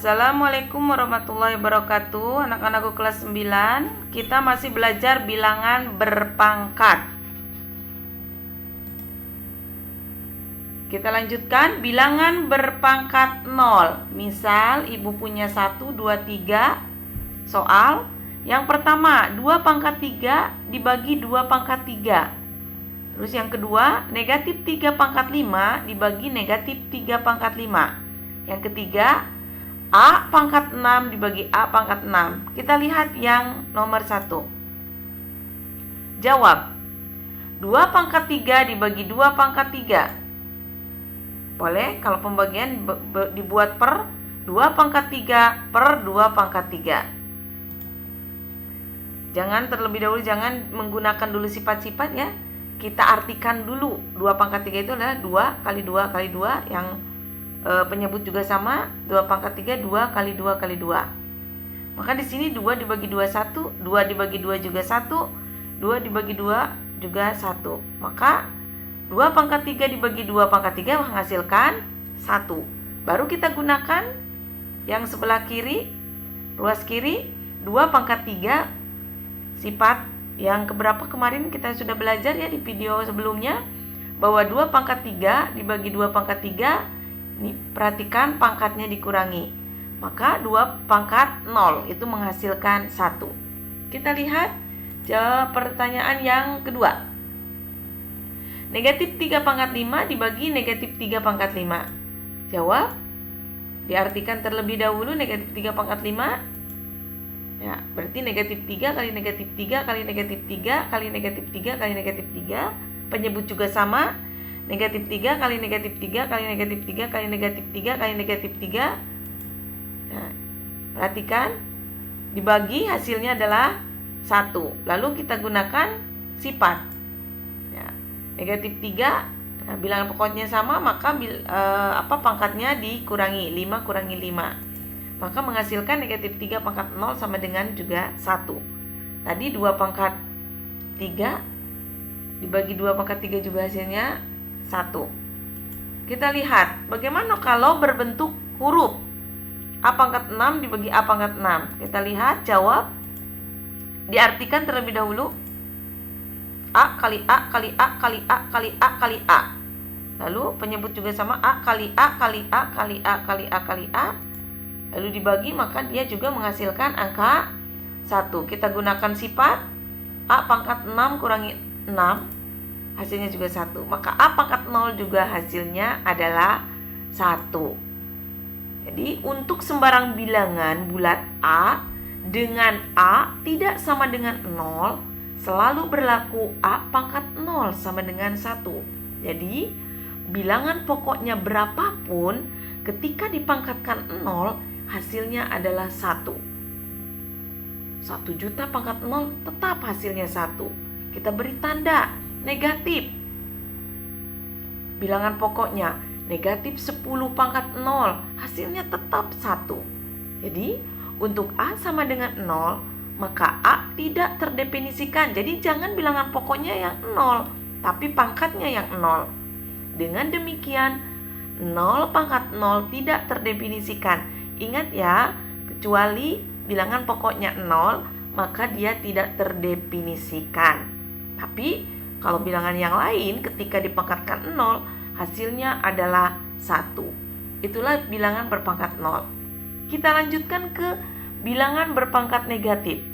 Assalamualaikum warahmatullahi wabarakatuh. Anak-anakku kelas 9, kita masih belajar bilangan berpangkat. Kita lanjutkan bilangan berpangkat 0. Misal ibu punya 1, 2, 3. Soal yang pertama, 2 pangkat 3 dibagi 2 pangkat 3. Terus yang kedua, negatif 3 pangkat 5 dibagi negatif 3 pangkat 5. Yang ketiga, A pangkat 6 dibagi A pangkat 6. Kita lihat yang nomor 1. Jawab. 2 pangkat 3 dibagi 2 pangkat 3. Boleh kalau pembagian dibuat per 2 pangkat 3 per 2 pangkat 3. Jangan terlebih dahulu, jangan menggunakan dulu sifat-sifat ya. Kita artikan dulu. 2 pangkat 3 itu adalah 2 kali 2 kali 2 yang penyebut juga sama. 2 pangkat 3 2 kali 2 kali 2. Maka di sini 2 dibagi 2 1, 2 dibagi 2 juga 1, 2 dibagi 2 juga 1. Maka 2 pangkat 3 dibagi 2 pangkat 3 menghasilkan 1. Baru kita gunakan yang sebelah kiri, ruas kiri, 2 pangkat 3 sifat yang keberapa kemarin kita sudah belajar ya di video sebelumnya, bahwa 2 pangkat 3 dibagi 2 pangkat 3. Ini perhatikan pangkatnya dikurangi. Maka 2 pangkat 0 itu menghasilkan 1. Kita lihat pertanyaan yang kedua. Negatif 3 pangkat 5 dibagi negatif 3 pangkat 5. Jawab. Diartikan terlebih dahulu negatif 3 pangkat 5. Ya, berarti negatif 3 kali negatif 3 kali negatif 3 kali negatif 3 kali negatif 3. Penyebut juga sama. Negatif 3 kali negatif 3 kali negatif 3 kali negatif 3 kali negatif 3. Nah, perhatikan, dibagi hasilnya adalah 1. Lalu kita gunakan sifat ya, negatif 3. Nah, bilangan pokoknya sama, maka pangkatnya dikurangi. 5 kurangi 5, maka menghasilkan negatif 3 pangkat 0 sama dengan juga 1. Tadi 2 pangkat 3 dibagi 2 pangkat 3 juga hasilnya 1. Kita lihat bagaimana kalau berbentuk huruf. A pangkat 6 dibagi A pangkat 6. Kita lihat, jawab. Diartikan terlebih dahulu. A kali A kali A kali A kali A kali A. Lalu penyebut juga sama, A kali A kali A kali A kali A kali A. Lalu dibagi, maka dia juga menghasilkan angka 1. Kita gunakan sifat A pangkat 6 kurangi 6, hasilnya juga 1. Maka A pangkat 0 juga hasilnya adalah 1. Jadi untuk sembarang bilangan bulat A dengan A tidak sama dengan 0, selalu berlaku A pangkat 0 sama dengan 1. Jadi bilangan pokoknya berapapun, ketika dipangkatkan 0, hasilnya adalah 1. 1 juta pangkat 0 tetap hasilnya 1. Kita beri tanda negatif. Bilangan pokoknya negatif 10 pangkat 0, hasilnya tetap 1. Jadi untuk A sama dengan 0, maka A tidak terdefinisikan. Jadi jangan bilangan pokoknya yang 0, tapi pangkatnya yang 0. Dengan demikian 0 pangkat 0 tidak terdefinisikan. Ingat ya, kecuali bilangan pokoknya 0, maka dia tidak terdefinisikan. Tapi kalau bilangan yang lain ketika dipangkatkan 0, hasilnya adalah 1. Itulah bilangan berpangkat 0. Kita lanjutkan ke bilangan berpangkat negatif.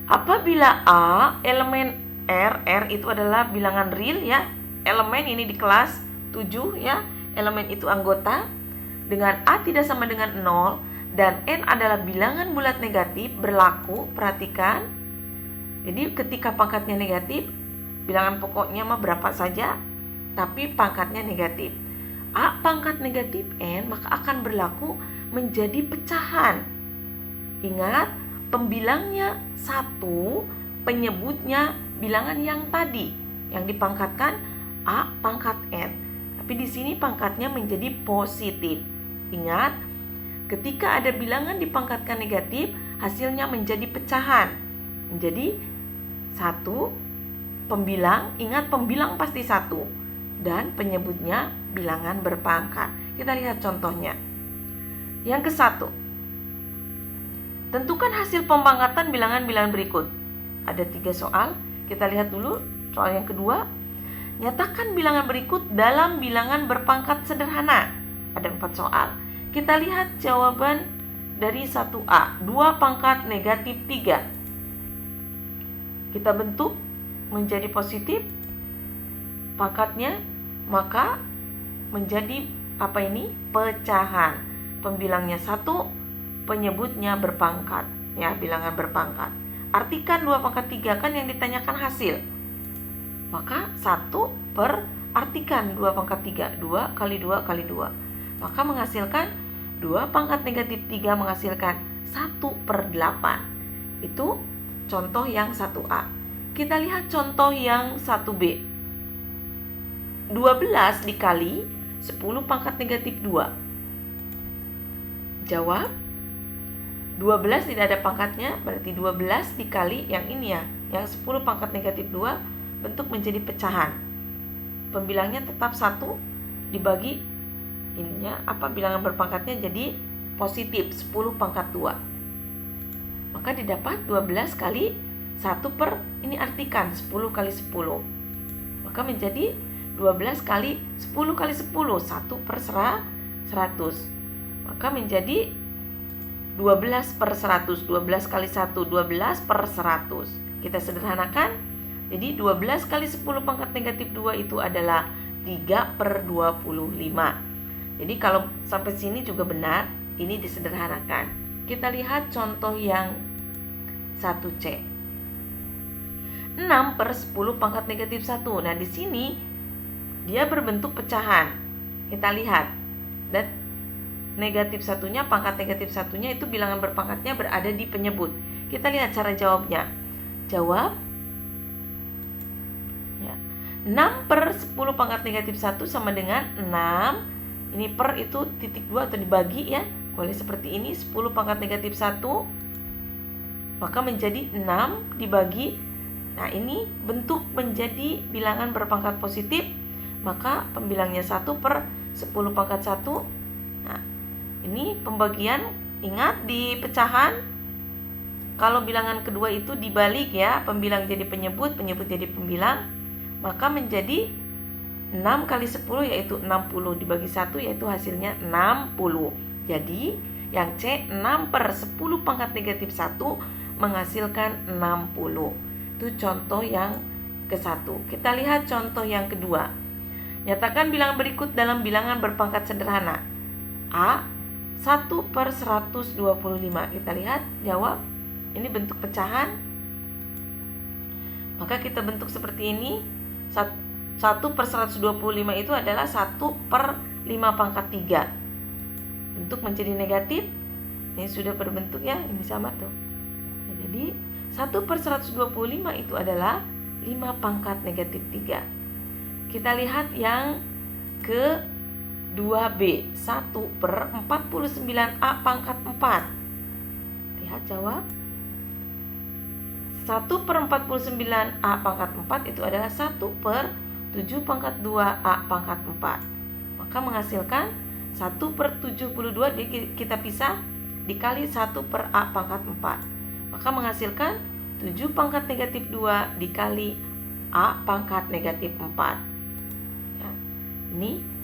Apabila A elemen R itu adalah bilangan real ya. Elemen ini di kelas 7 ya. Elemen itu anggota. Dengan A tidak sama dengan 0 dan N adalah bilangan bulat negatif, berlaku, perhatikan. Jadi ketika pangkatnya negatif, bilangan pokoknya mah berapa saja, tapi pangkatnya negatif. A pangkat negatif N maka akan berlaku menjadi pecahan. Ingat, pembilangnya 1, penyebutnya bilangan yang tadi, yang dipangkatkan A pangkat N. Tapi di sini pangkatnya menjadi positif. Ingat, ketika ada bilangan dipangkatkan negatif, hasilnya menjadi pecahan. Menjadi 1, pembilang, ingat pembilang pasti 1, dan penyebutnya bilangan berpangkat. Kita lihat contohnya. Yang ke-1, tentukan hasil pemangkatan bilangan-bilangan berikut. Ada 3 soal. Kita lihat dulu soal yang kedua. Nyatakan bilangan berikut dalam bilangan berpangkat sederhana. Ada 4 soal. Kita lihat jawaban dari 1A, 2 pangkat negatif 3. Kita bentuk menjadi positif pangkatnya, maka menjadi pecahan. Pembilangnya 1, penyebutnya berpangkat, ya, bilangan berpangkat. Artikan 2 pangkat 3, kan yang ditanyakan hasil. Maka 1 per artikan 2 pangkat 3, 2 kali 2 kali 2. Maka menghasilkan 2 pangkat negatif 3 menghasilkan 1/8. Itu contoh yang 1A. Kita lihat contoh yang 1B. 12 dikali 10 pangkat negatif 2. Jawab. 12 tidak ada pangkatnya, berarti 12 dikali yang ini ya, yang 10 pangkat negatif 2 bentuk menjadi pecahan. Pembilangnya tetap 1 dibagi ininya bilangan berpangkatnya jadi positif 10 pangkat 2. Maka didapat 12 kali 1 per ini artikan 10 kali 10. Maka menjadi 12 kali 10 kali 10, 1 per 100. Maka menjadi 12 per 100. 12 kali 1, 12 per 100. Kita sederhanakan. Jadi 12 kali 10 pangkat negatif 2 itu adalah 3/25. Jadi kalau sampai sini juga benar, ini disederhanakan. Kita lihat contoh yang 1C. 6/10 pangkat negatif 1. Nah, di sini dia berbentuk pecahan. Kita lihat. Dan negatif satunya, pangkat negatif satunya itu bilangan berpangkatnya berada di penyebut. Kita lihat cara jawabnya. Jawab. 6/10 pangkat negatif 1 sama dengan 6. Ini per itu titik 2 atau dibagi ya. Boleh seperti ini, 10 pangkat negatif 1. Maka menjadi 6 dibagi. Nah, ini bentuk menjadi bilangan berpangkat positif. Maka pembilangnya 1/10 pangkat 1. Nah, ini pembagian. Ingat di pecahan, kalau bilangan kedua itu dibalik ya. Pembilang jadi penyebut, penyebut jadi pembilang. Maka menjadi 6 kali 10 yaitu 60 dibagi 1 yaitu hasilnya 60. Jadi yang C 6/10 pangkat negatif 1 menghasilkan 60. Itu contoh yang ke-1. Kita lihat contoh yang kedua. Nyatakan bilangan berikut dalam bilangan berpangkat sederhana. A 1/125. Kita lihat jawab. Ini bentuk pecahan. Maka kita bentuk seperti ini. 1/125 itu adalah 1/5 pangkat 3. Bentuk menjadi negatif. Ini sudah berbentuk ya, ini sama tuh. Nah, jadi 1/125 itu adalah 5 pangkat negatif 3. Kita lihat yang ke 2B, 1/49A pangkat 4. Lihat jawab. 1/49A pangkat 4 itu adalah 1/7 pangkat 2A pangkat 4. Maka menghasilkan 1/72. Jadi kita pisah dikali 1/A pangkat 4. Maka menghasilkan 7 pangkat negatif 2 dikali A pangkat negatif 4 ya.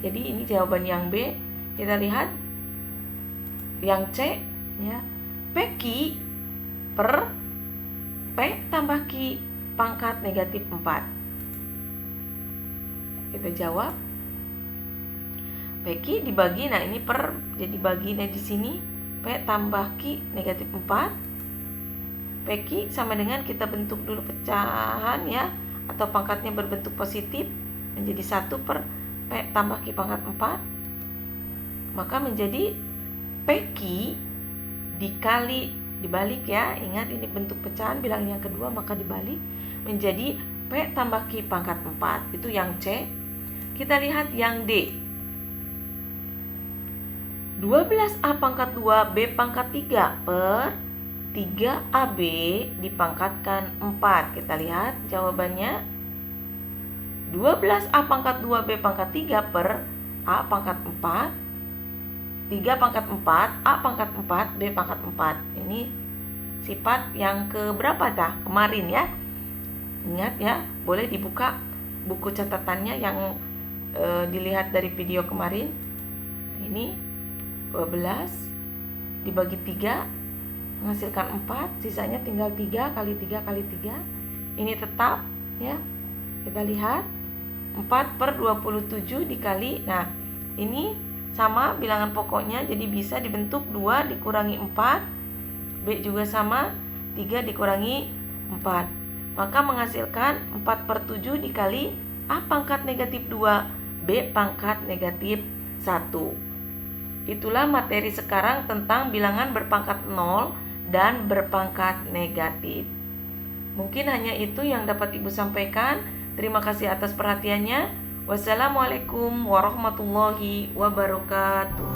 Jadi ini jawaban yang B. Kita lihat yang C ya. PQ per P tambah Q pangkat negatif 4. Kita jawab. PQ dibagi, nah ini per, jadi baginya di sini. P tambah Q negatif 4. PQ sama dengan kita bentuk dulu pecahan ya. Atau pangkatnya berbentuk positif. Menjadi 1 per P tambah Q pangkat 4. Maka menjadi PQ dikali, dibalik ya, ingat ini bentuk pecahan bilang yang kedua, maka dibalik menjadi P tambah Q pangkat 4. Itu yang C. Kita lihat yang D. 12A pangkat 2 B pangkat 3 per 3AB dipangkatkan 4. Kita lihat jawabannya. 12A pangkat 2 B pangkat 3 per A pangkat 4 3 pangkat 4, A pangkat 4, B pangkat 4. Ini sifat yang keberapa dah? Kemarin ya. Ingat ya, boleh dibuka buku catatannya yang dilihat dari video kemarin. Ini 12 dibagi 3 menghasilkan 4, sisanya tinggal 3 kali 3 kali 3. Ini tetap ya. Kita lihat 4/27 dikali. Nah, ini sama bilangan pokoknya, jadi bisa dibentuk 2 dikurangi 4. B juga sama, 3 dikurangi 4. Maka menghasilkan 4/7 dikali A pangkat negatif 2, B pangkat negatif 1. Itulah materi sekarang tentang bilangan berpangkat 0 dan berpangkat negatif. Mungkin hanya itu yang dapat Ibu sampaikan. Terima kasih atas perhatiannya. Wassalamualaikum warahmatullahi wabarakatuh.